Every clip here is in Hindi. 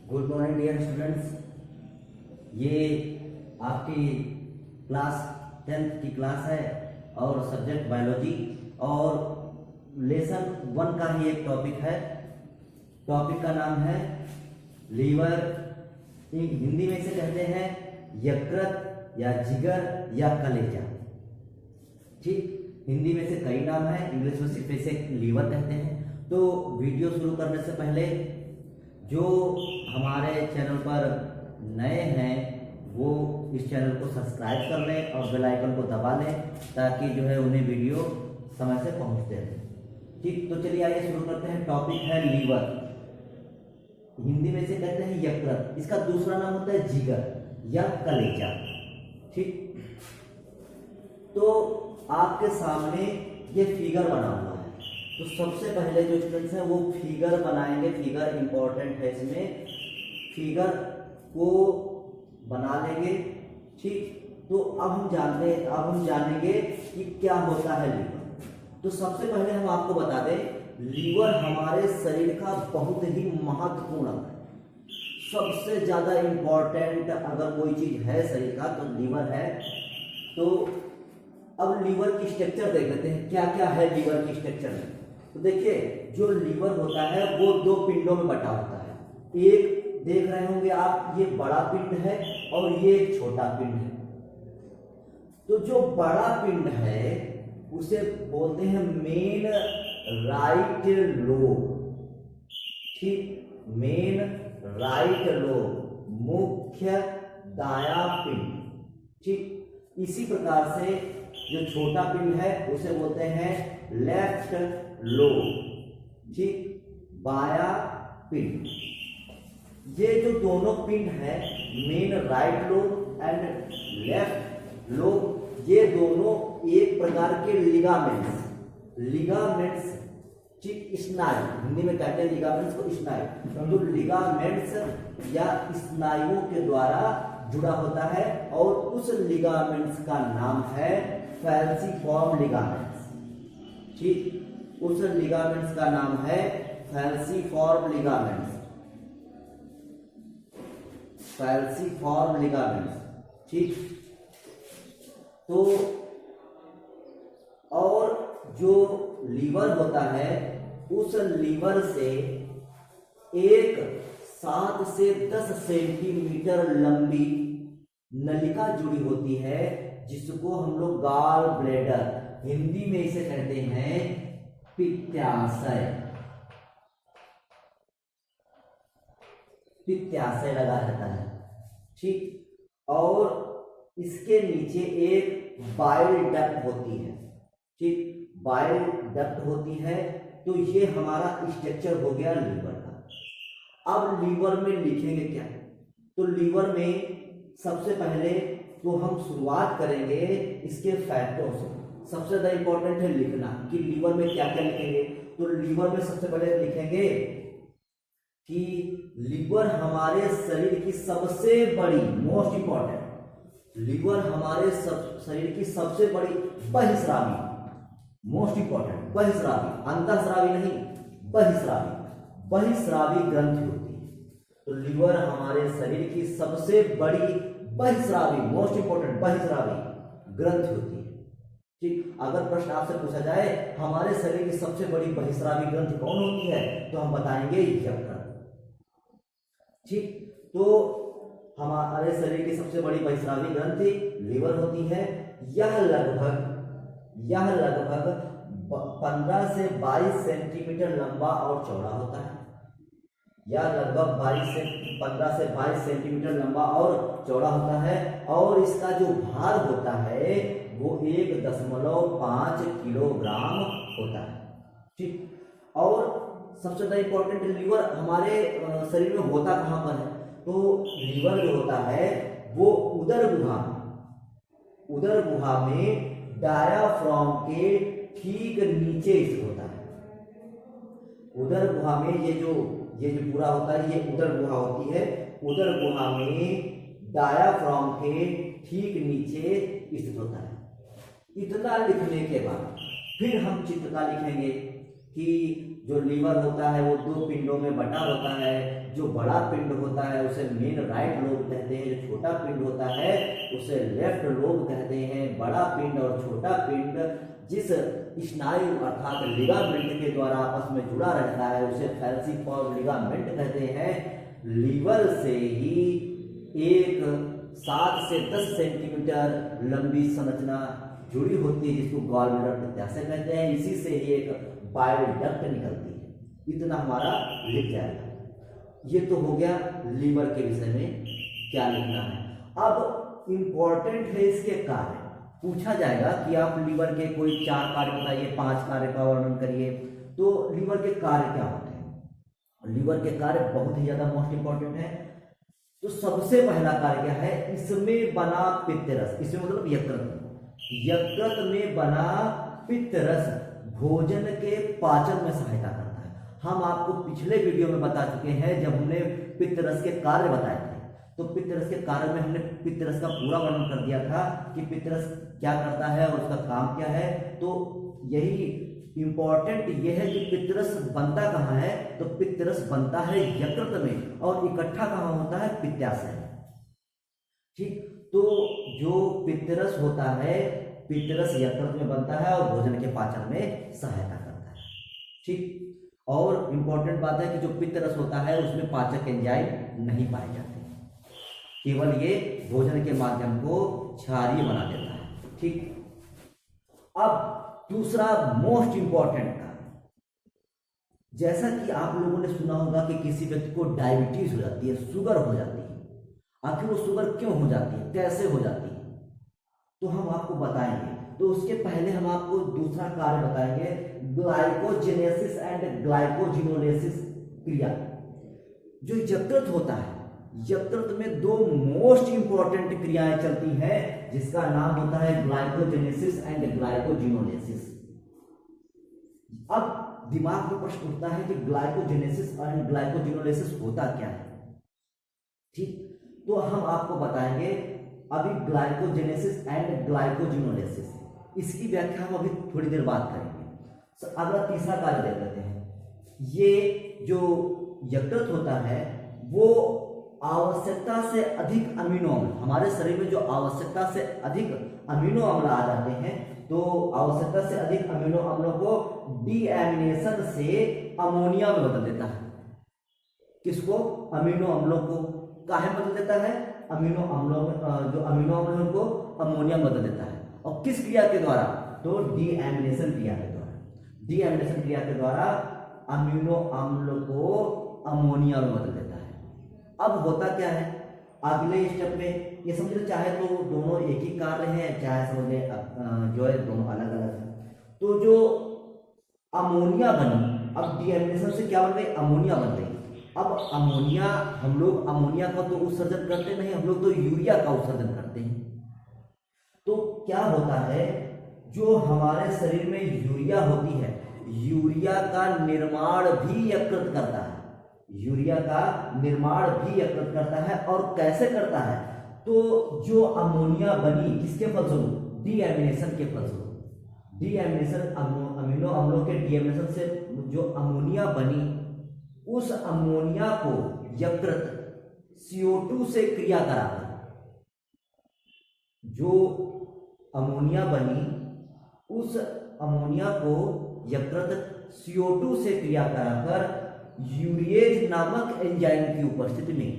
Good morning dear students. ये आपकी क्लास 10th की क्लास है और सब्जेक्ट बायोलॉजी और लेसन 1 का ही एक टॉपिक है। टॉपिक का नाम है लीवर। हिंदी में इसे कहते हैं यकृत या जिगर या कलेजा। ठीक, हिंदी में से कई नाम है, इंग्लिश में सिर्फ इसे लीवर कहते हैं। तो वीडियो शुरू करने से पहले जो हमारे चैनल पर नए हैं वो इस चैनल को सब्सक्राइब कर लें और बेल आइकन को दबा लें ताकि जो है उन्हें वीडियो समय से पहुंचते रहे। ठीक, तो चलिए आइए शुरू करते हैं। टॉपिक है लीवर। हिंदी में से कहते हैं यकृत, इसका दूसरा नाम होता है जिगर या कलेजा। ठीक, तो आपके सामने ये फिगर बना हुआ है, तो सबसे पहले जो स्टूडेंट्स हैं वो फिगर बनाएंगे। फिगर इंपॉर्टेंट है, इसमें फिगर को बना लेंगे। ठीक, तो अब हम जानेंगे कि क्या होता है लीवर। तो सबसे पहले हम आपको बता दें, लीवर हमारे शरीर का बहुत ही महत्वपूर्ण अंग है। सबसे ज्यादा इंपॉर्टेंट अगर कोई चीज है शरीर का तो लीवर है। तो अब लीवर की स्ट्रक्चर देख लेते हैं, क्या क्या है लीवर की स्ट्रक्चर में। तो देखिए, जो लीवर होता है वो 2 पिंडों में बटा होता है। एक देख रहे होंगे आप, ये बड़ा पिंड है और ये एक छोटा पिंड है। तो जो बड़ा पिंड है उसे बोलते हैं मेन राइट लोब। ठीक, मेन राइट लोब, मुख्य दायां पिंड। ठीक, इसी प्रकार से जो छोटा पिंड है उसे बोलते हैं लेफ्ट लोब। ठीक, बायां पिंड। ये जो दोनों पिंड है, main right lobe and left lobe, ये दोनों एक प्रकार के लिगामेंट्स ठीक, स्नायु, हिंदी में कहते हैं लिगामेंट्स को स्नायु। तो लिगामेंट्स या स्नायुओं के द्वारा जुड़ा होता है और उस लिगामेंट्स का नाम है फैल्सीफॉर्म लिगामेंट्स। ठीक, उस लिगामेंट्स का नाम है फैल्सीफॉर्म लिगामेंट्स। फैल्सीफॉर्म लिगामेंट्स। ठीक, तो और जो लीवर होता है उस लीवर से एक 7 से 10 सेंटीमीटर लंबी नलिका जुड़ी होती है जिसको हम लोग गॉल ब्लैडर, हिंदी में इसे कहते हैं पित्ताशय। पित्ताशय लगा रहता है। ठीक, और इसके नीचे एक बाइल डक्ट होती है। ठीक, बाइल डक्ट होती है। तो ये हमारा स्ट्रक्चर हो गया लीवर का। अब लीवर में लिखेंगे क्या? तो लीवर में सबसे पहले तो हम शुरुआत करेंगे इसके फैक्टों से। सबसे ज्यादा इंपॉर्टेंट है लिखना कि लीवर में क्या क्या लिखेंगे। तो लीवर में सबसे पहले लिखेंगे कि लीवर हमारे शरीर की सबसे बड़ी, मोस्ट इंपॉर्टेंट, लीवर हमारे शरीर की सबसे बड़ी बहिस्रावी, मोस्ट इंपॉर्टेंट, बहिस्रावी, अंतःस्रावी नहीं, बहिस्रावी ग्रंथि होती है। तो लीवर हमारे शरीर की सबसे बड़ी बहिस्रावी, मोस्ट इंपॉर्टेंट, बहिस्रावी ग्रंथि होती है। ठीक, अगर प्रश्न आपसे पूछा जाए हमारे शरीर की सबसे बड़ी बहिस्रावी ग्रंथि कौन होती है तो हम बताएंगे यकृत। ठीक, तो हमारे शरीर की सबसे बड़ी बहिस्रावी ग्रंथि लीवर होती है। यह लगभग 15 से 22 सेंटीमीटर लंबा और चौड़ा होता है। यह लगभग 15 से 22 सेंटीमीटर लंबा और चौड़ा होता है और इसका जो भार होता है वो 1.5 किलोग्राम होता है। ठीक, और सबसे ज्यादा इंपॉर्टेंट, लीवर हमारे शरीर में होता कहां पर है? तो लीवर जो होता है वो उदर गुहा में डायाफ्राम के ठीक नीचे स्थित होता है। उदर गुहा में ये जो पूरा होता है ये उदर गुहा होती है। उदर गुहा में डायाफ्राम के ठीक नीचे स्थित होता है। इतना लिखने के बाद फिर हम चित्रता लिखेंगे कि जो लीवर होता है वो 2 पिंडों में बटा होता है। जो बड़ा पिंड होता है उसे मेन राइट लोब कहते हैं, जो छोटा पिंड होता है उसे लेफ्ट लोब कहते हैं। बड़ा पिंड और छोटा पिंड जिस स्नायु अर्थात लिगामेंट के द्वारा आपस में जुड़ा रहता है उसे फैल्सिफॉर्म लिगामेंट कहते हैं। लीवर से ही एक 7 से 10 सेंटीमीटर लंबी संरचना जुड़ी होती है जिसको गॉल ब्लैडर प्रत्याशय कहते हैं। इसी से ही एक बाइल डक्ट निकलती है। इतना हमारा लिख जाएगा। ये तो हो गया लीवर के विषय में क्या लिखना है। अब इंपॉर्टेंट है इसके कार्य। पूछा जाएगा कि आप लीवर के कोई 4 कार्य बताइए, 5 कार्य का वर्णन करिए। तो लीवर के कार्य क्या होते हैं? लीवर के कार्य बहुत ही ज्यादा मोस्ट इंपॉर्टेंट है। तो सबसे पहला कार्य क्या है? इसमें बना पित्त रस, इसमें मतलब यकृत, यकृत में बना पित्त रस भोजन के पाचन में सहायता करता है। हम आपको पिछले वीडियो में बता चुके हैं जब हमने पित्त रस के कार्य बताए थे। तो पित्त रस के कार्य में हमने पित्त रस का पूरा वर्णन कर दिया था कि पित्त रस क्या करता है और उसका काम क्या है। तो यही इंपॉर्टेंट ये है कि पित्त रस बनता कहाँ है? तो पित्त रस बनता है यकृत में और इकट्ठा कहाँ होता है? पित्ताशय। ठीक, तो जो पित्त रस होता है, पित्त रस यकृत में बनता है और भोजन के पाचन में सहायता करता है। ठीक, और इंपॉर्टेंट बात है कि जो पित्त रस होता है उसमें पाचक एंजाइम नहीं पाए जाते, केवल ये भोजन के माध्यम को क्षारीय बना देता है। ठीक, अब दूसरा मोस्ट इंपॉर्टेंट कार्य, जैसा कि आप लोगों ने सुना होगा कि किसी व्यक्ति को डायबिटीज हो जाती है, शुगर हो जाती है। आखिर वो शुगर क्यों हो जाती है, कैसे हो जाती है, तो हम आपको बताएंगे। तो उसके पहले हम आपको दूसरा कार्य बताएंगे, ग्लाइकोजेनेसिस एंड ग्लाइकोजिनोलिसिस क्रिया। जो यकृत होता है, यकृत में 2 मोस्ट इंपॉर्टेंट क्रियाएं चलती हैं जिसका नाम होता है ग्लाइकोजेनेसिस एंड ग्लाइकोजिनोलिसिस। अब दिमाग में प्रश्न उठता है कि ग्लाइकोजेनेसिस एंड ग्लाइकोजिनोलिसिस होता क्या है। ठीक, तो हम आपको बताएंगे अभी ग्लाइकोजेनेसिस एंड ग्लाइकोजिनोलिसिस, इसकी व्याख्या हम अभी थोड़ी देर बाद करेंगे। अगला तीसरा कार्य देख लेते हैं। ये जो यकृत होता है वो आवश्यकता से अधिक अमीनो अम्ल, हमारे शरीर में जो आवश्यकता से अधिक अमीनो अम्ल आ जाते हैं, तो आवश्यकता से अधिक अमीनो अम्लों को डीएमिनेशन से अमोनिया में बदल देता है। किसको? अमीनो अम्लों को काहे बदल देता है? अमीनो अम्लों में जो अमीनो अम्ल है उनको अमोनिया बदल देता है। और किस क्रिया के द्वारा? तो डीएमिनेशन क्रिया के द्वारा। डीएमिनेशन क्रिया के द्वारा अमीनो अम्ल को अमोनिया में बदल देता है। अब होता क्या है अगले स्टेप में? ये समझ लो, चाहे तो दोनों एक ही कार्य है, चाहे समझ ले जो है दोनों अलग अलग है। तो जो अमोनिया बनी, अब डीएमिनेशन से क्या बन गई? अमोनिया बन गई। अब अमोनिया, हम लोग अमोनिया का तो उत्सर्जन करते नहीं, हम लोग तो यूरिया का उत्सर्जन करते हैं। तो क्या होता है, जो हमारे शरीर में यूरिया होती है, यूरिया का निर्माण भी यकृत करता है। यूरिया का निर्माण भी यकृत करता है। और कैसे करता है? तो जो अमोनिया बनी किसके फलस्वरूप? डीएमिनेशन के फलस्वरूप। डीएमिनेशन, अमीनो अम्लों के डीएमिनेशन से जो अमोनिया बनी, उस अमोनिया को यकृत CO2 से क्रिया कराकर, जो अमोनिया बनी उस अमोनिया को यकृत CO2 से क्रिया कराकर यूरिएज नामक एंजाइम की उपस्थिति में,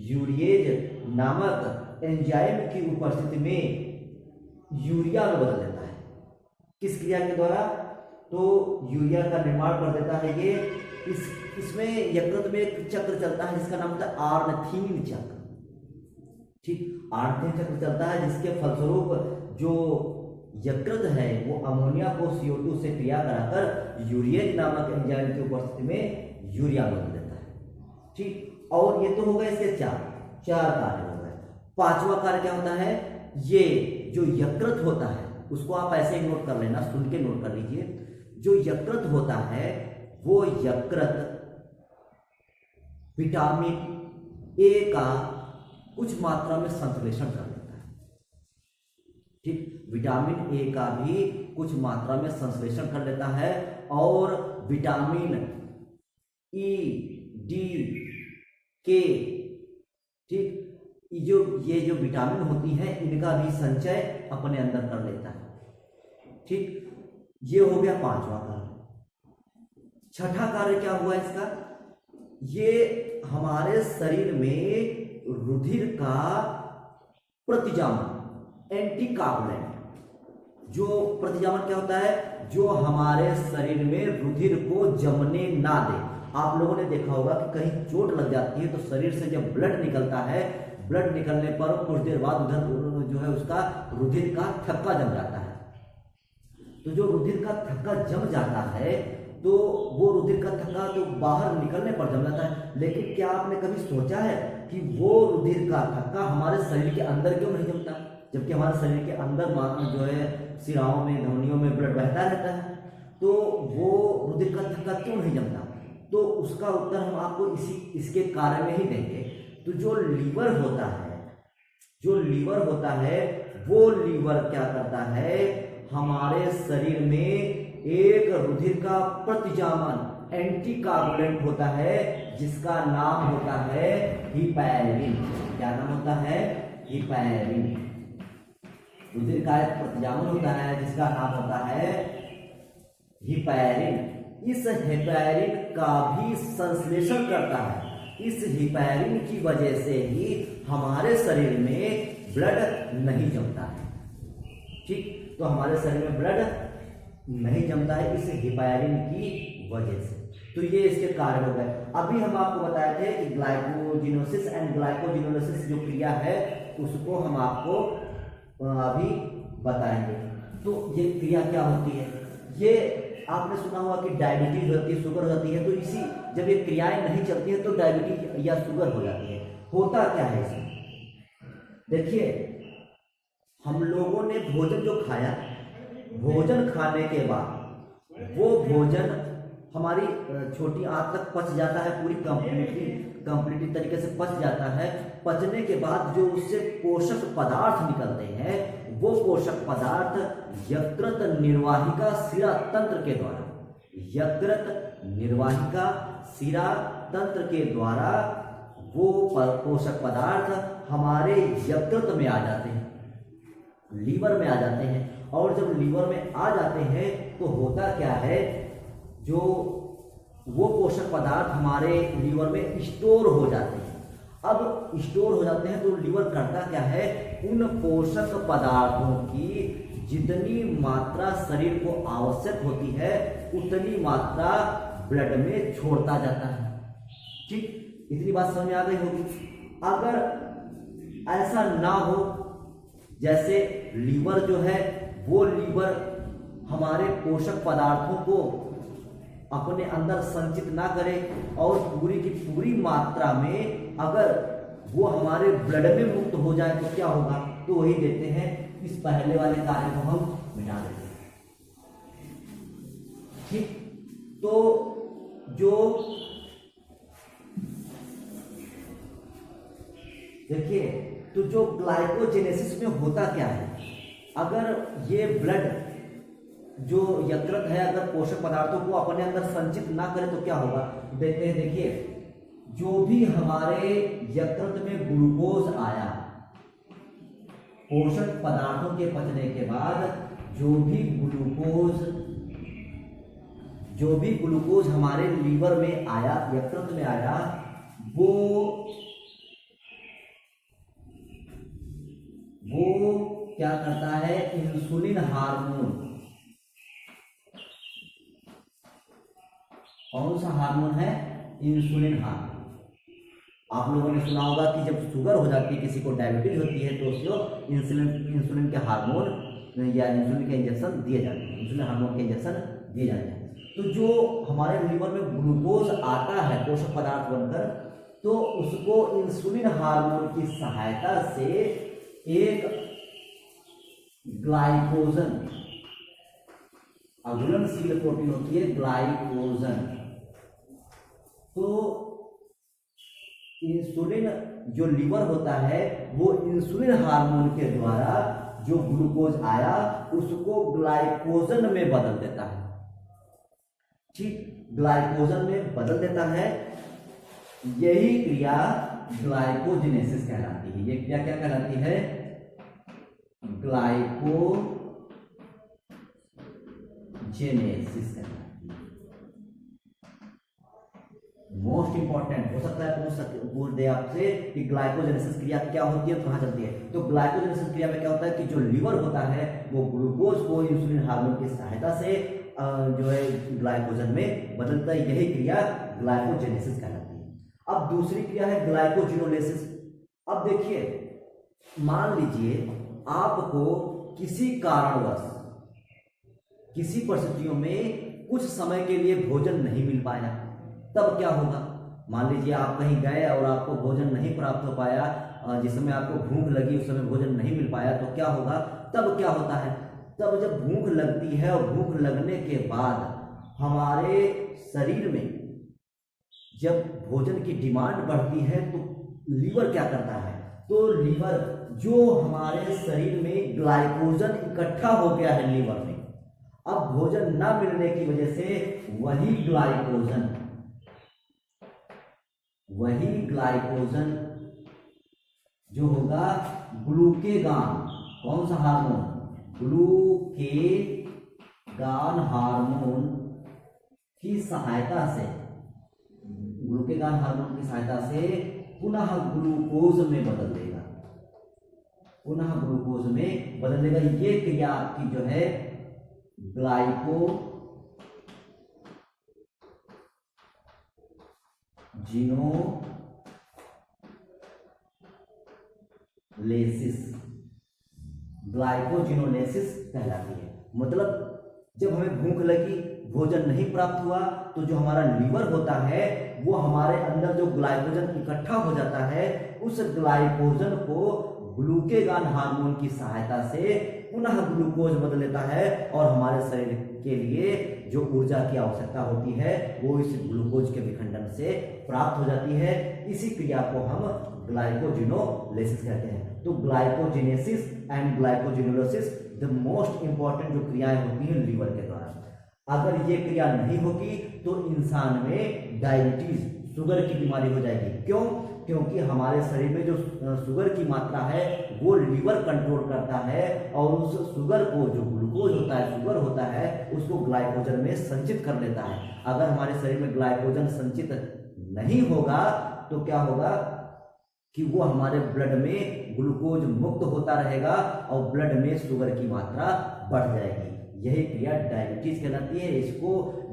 यूरिएज नामक एंजाइम की उपस्थिति में यूरिया में बदल देता है। किस क्रिया के द्वारा? तो यूरिया का निर्माण कर देता है ये। इसमें यकृत में एक चक्र चलता है जिसका नाम होता है आर्नथीन चक्र। ठीक, आर्नथीन चक्र चलता है जिसके फलस्वरूप जो यकृत है वो अमोनिया को CO2 से क्रिया कराकर यूरिएज नामक एंजाइम की उपस्थिति में यूरिया बदल देता है। ठीक, और ये तो हो गए इसके चार कार्य हो गए। 5वां कार्य क्या होता है? ये जो यकृत होता है उसको आप ऐसे ही नोट कर लेना, सुन के नोट कर लीजिए। जो यकृत होता है वो यकृत विटामिन ए का कुछ मात्रा में संश्लेषण कर लेता है। ठीक, विटामिन ए का भी कुछ मात्रा में संश्लेषण कर लेता है और विटामिन ई, डी, के, ठीक, ये जो विटामिन होती हैं इनका भी संचय अपने अंदर कर लेता है। ठीक, ये हो गया पांचवा कार्य। छठा कार्य क्या हुआ इसका, ये हमारे शरीर में रुधिर का प्रतिजामन, एंटीकागुलेंट। जो प्रतिजामन क्या होता है, जो हमारे शरीर में रुधिर को जमने ना दे। आप लोगों ने देखा होगा कि कहीं चोट लग जाती है तो शरीर से जब ब्लड निकलता है, ब्लड निकलने पर कुछ देर बाद उधर जो है उसका रुधिर का थक्का जम जाता है। तो जो रुधिर का थक्का जम जाता है तो वो रुधिर का थक्का तो बाहर निकलने पर जम जाता है, लेकिन क्या आपने कभी सोचा है कि वो रुधिर का थक्का हमारे शरीर के अंदर क्यों नहीं जमता, जबकि हमारे शरीर के अंदर जो है सिराओं में, धमनियों में ब्लड बहता रहता है, तो वो रुधिर का थक्का क्यों नहीं जमता? तो उसका उत्तर हम आपको इसके कार्य में ही देंगे। तो जो लीवर होता है वो लीवर क्या करता है, हमारे शरीर में एक रुधिर का प्रतिजामन, एंटीकागुलेंट होता है जिसका नाम होता है हिपैरिन। क्या नाम होता है? हिपैरिन। रुधिर का एक प्रतिजामन होता है जिसका नाम होता है हिपैरिन। इस हिपैरिन का भी संश्लेषण करता है। इस हिपैरिन की वजह से ही हमारे शरीर में ब्लड नहीं जमता है। ठीक, तो हमारे शरीर में ब्लड नहीं जमता है इस हिपैरिन की वजह से। तो ये इसके कार्य हो गए। अभी हम आपको बताए थे कि ग्लाइकोजिनोसिस एंड ग्लाइकोजिनोलिसिस जो क्रिया है उसको हम आपको अभी बताएंगे। तो ये क्रिया क्या होती है? ये आपने सुना होगा कि डायबिटीज होती है, शुगर होती है, तो इसी जब ये क्रियाएं नहीं चलती है तो डायबिटीज या शुगर हो जाती है। होता क्या है इसमें? देखिए, हम लोगों ने भोजन जो खाया, भोजन खाने के बाद वो भोजन हमारी छोटी आंत तक पच जाता है, पूरी कंप्लीटली तरीके से पच जाता है। पचने के बाद जो उससे पोषक पदार्थ निकलते हैं वो पोषक पदार्थ यकृत निर्वाहिका शिरा तंत्र के द्वारा, यकृत निर्वाहिका शिरा तंत्र के द्वारा वो पोषक पदार्थ हमारे यकृत में आ जाते हैं, लीवर में आ जाते हैं। और जब लीवर में आ जाते हैं तो होता क्या है, जो वो पोषक पदार्थ हमारे लीवर में स्टोर हो जाते हैं। अब स्टोर हो जाते हैं तो लीवर करता क्या है, उन पोषक पदार्थों की जितनी मात्रा शरीर को आवश्यक होती है उतनी मात्रा ब्लड में छोड़ता जाता है। ठीक, इतनी बात समझ में आ गई होगी। अगर ऐसा ना हो, जैसे लीवर जो है वो लीवर हमारे पोषक पदार्थों को अपने अंदर संचित ना करे और पूरी की पूरी मात्रा में अगर वो हमारे ब्लड में मुक्त हो जाए तो क्या होगा? तो वही देते हैं, इस पहले वाले कार्य को हम मिटा देते हैं। ठीक, तो जो देखिए, तो जो ग्लाइकोजेनेसिस में होता क्या है, अगर ये ब्लड जो यकृत है अगर पोषक पदार्थों को अपने अंदर संचित ना करे तो क्या होगा? देखते हैं। देखिए, जो भी हमारे यकृत में ग्लूकोज आया, पोषक पदार्थों के पचने के बाद जो भी ग्लूकोज हमारे लीवर में आया, यकृत में आया, वो क्या करता है, इंसुलिन हार्मोन, कौन सा हार्मोन है? Insulin hormone. आप लोगों ने सुना होगा कि जब शुगर हो जाती है, किसी को डायबिटीज होती है, तो उसको इंसुलिन के हार्मोन या इंसुलिन के इंजेक्शन दिए जाते हैं, इंसुलिन हार्मोन के इंजेक्शन दिए जाते हैं। तो जो हमारे लीवर में ग्लूकोज आता है पोषक पदार्थ बनकर, तो उसको इंसुलिन हार्मोन की सहायता से एक ग्लाइकोजन, अघुलनशील प्रोटीन होती है ग्लाइकोजन, तो इंसुलिन जो लीवर होता है वो इंसुलिन हार्मोन के द्वारा जो ग्लूकोज आया उसको ग्लाइकोजन में बदल देता है। ठीक, ग्लाइकोजन में बदल देता है। यही क्रिया ग्लाइकोजेनेसिस कहलाती है। ये क्रिया क्या कहलाती है? ग्लाइकोजेनेसिस कहलाती है। मोस्ट इंपॉर्टेंट हो सकता है पूछ दे आपसे कि ग्लाइकोजेनेसिस क्रिया क्या होती है, कहाँ चलती है। तो ग्लाइकोजेनेसिस क्रिया में क्या होता है कि जो लीवर होता है वो ग्लूकोज को इंसुलिन हार्मोन की सहायता से जो है ग्लाइकोजन में बदलता है। यही क्रिया ग्लाइकोजेनेसिस कहलाती है। अब दूसरी क्रिया है ग्लाइकोजिनोलेसिस। अब देखिए, मान लीजिए आपको किसी कारणवश, किसी परिस्थितियों में कुछ समय के लिए भोजन नहीं मिल पाया, तब क्या होगा? मान लीजिए आप कहीं गए और आपको भोजन नहीं प्राप्त हो पाया, जिस समय आपको भूख लगी उस समय भोजन नहीं मिल पाया, तो क्या होगा? तब क्या होता है? तब जब भूख लगती है और भूख लगने के बाद हमारे शरीर में जब भोजन की डिमांड बढ़ती है तो लीवर क्या करता है? तो लीवर, जो हमारे शरीर में ग्लाइकोजन इकट्ठा हो गया है लीवर में, अब भोजन ना मिलने की वजह से वही ग्लाइकोजन जो होगा ग्लूकेगान, कौन सा हार्मोन? ग्लूकेगान हार्मोन की सहायता से, ग्लूकेगान हार्मोन की सहायता से पुनः ग्लूकोज में बदल देगा, पुनः ग्लूकोज में बदल देगा। ये क्रिया आपकी जो है ग्लाइकोजिनोलेसिस कहलाती है। मतलब जब हमें भूख लगी, भोजन नहीं प्राप्त हुआ, तो जो हमारा लीवर होता है वो हमारे अंदर जो ग्लाइकोजन इकट्ठा हो जाता है, उस ग्लाइकोजन को ग्लूकेगान हार्मोन की सहायता से पुनः ग्लूकोज बदल लेता है और हमारे शरीर के लिए जो ऊर्जा की आवश्यकता होती है वो इस ग्लूकोज के विखंडन से प्राप्त हो जाती है। इसी क्रिया को हम ग्लाइकोजिनोलेसिस कहते हैं। तो glycogenesis and glycogenolysis the most important जो क्रियाएं होती हैं लीवर के द्वारा। अगर ये क्रिया नहीं होगी तो इंसान में डायबिटीज, शुगर की बीमारी हो जाएगी। क्यों? क्योंकि हमारे शरीर में जो शुगर की मात्रा है वो लीवर कंट्रोल करता है और उस शुगर को, जो ग्लूकोज होता है, शुगर होता है, उसको ग्लाइकोजन में संचित कर लेता है। अगर हमारे शरीर में ग्लाइकोजन संचित नहीं होगा तो क्या होगा कि वो हमारे ब्लड में ग्लूकोज मुक्त होता रहेगा और ब्लड में शुगर की मात्रा बढ़ जाएगी। यही क्रिया डायबिटीज कहलाती है। इसको,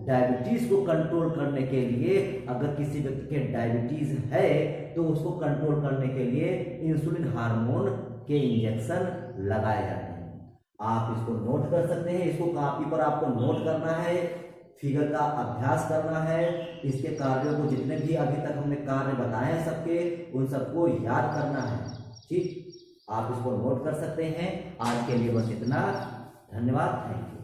डायबिटीज को कंट्रोल करने के लिए, अगर किसी व्यक्ति के डायबिटीज है तो उसको कंट्रोल करने के लिए इंसुलिन हार्मोन के इंजेक्शन लगाए जाते हैं। आप इसको नोट कर सकते हैं। इसको कॉपी पर आपको नोट करना है, फिगर का अभ्यास करना है, इसके कार्यों को, जितने भी अभी तक हमने कार्य बताए हैं सबके, उन सबको याद करना है। ठीक, आप इसको नोट कर सकते हैं। आज के लिए बस इतना। धन्यवाद।